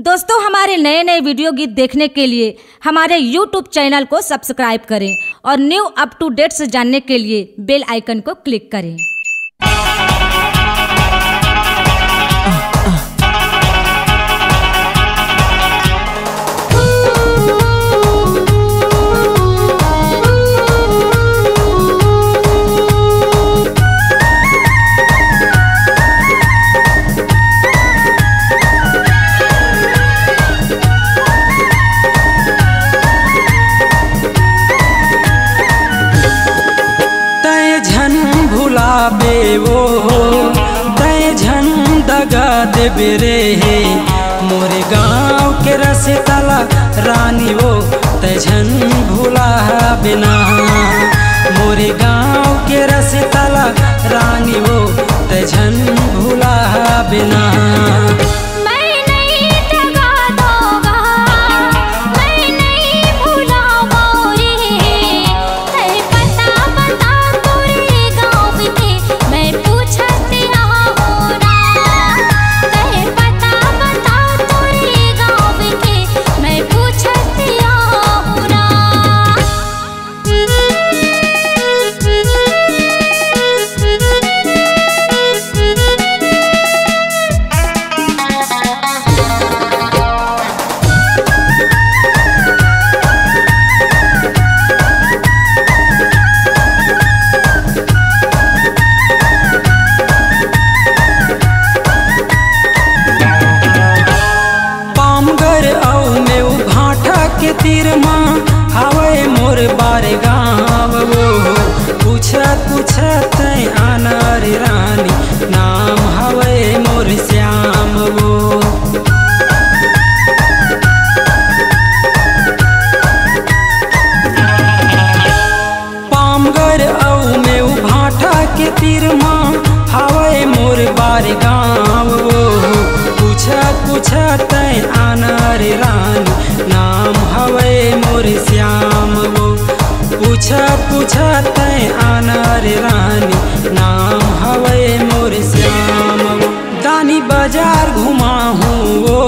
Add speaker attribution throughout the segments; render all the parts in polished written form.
Speaker 1: दोस्तों, हमारे नए नए वीडियो गीत देखने के लिए हमारे YouTube चैनल को सब्सक्राइब करें और न्यू अप टू डेट्स जानने के लिए बेल आइकन को क्लिक करें।
Speaker 2: वो तय झन दगा देबे रे मोरे गाँव के रसतला रानी वो तय झन भूला बिना मोरे गाँव के रसतला रानी वो तय झन भूला बिना। तीर माँ हवे मोर बारे गाँव वो पूछत आना रे रानी नाम हवे मोर श्याम वो। पामगर औ में भाटा के तीर माँ हवे मोर बारे गाँव वो पूछत आना रे रानी नाम हवे मोर श्याम वो। पूछत आना रे रानी नाम हवे मोर श्याम वो। दानी बाजार घुमा हूँ वो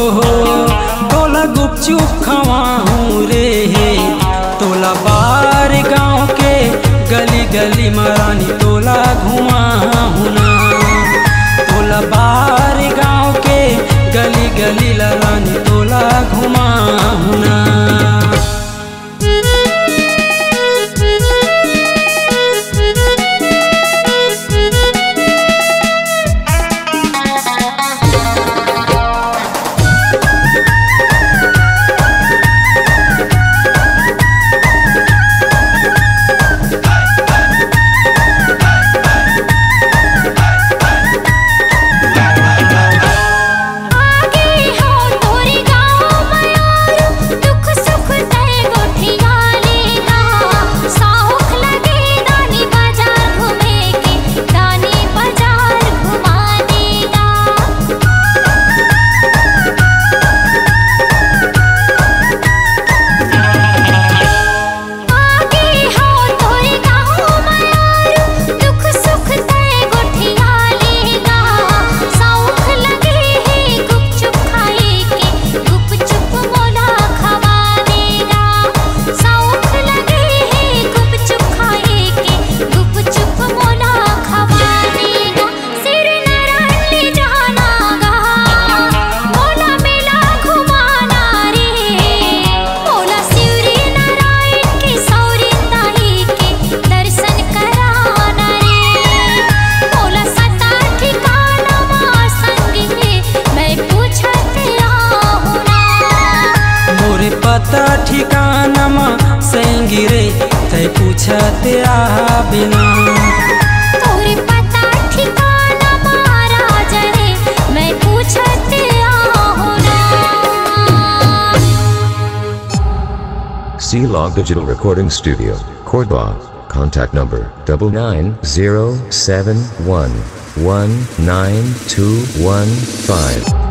Speaker 2: तोला गुपचुप खवा हूँ रे तोला बार गाँव के गली गली मरानी तोला घुमा हूँ ना तोला बार गाँव के गली गली लरानी तोला घुमा हूँ ना। पता ठिकाना माँ सेंगी रे तय पूछते आ बिना
Speaker 3: तोरे पता ठिकाना माँ राजा रे मैं पूछते आ ना।
Speaker 4: C-Log Digital Recording Studio, Cordoba. Contact number 9907119215.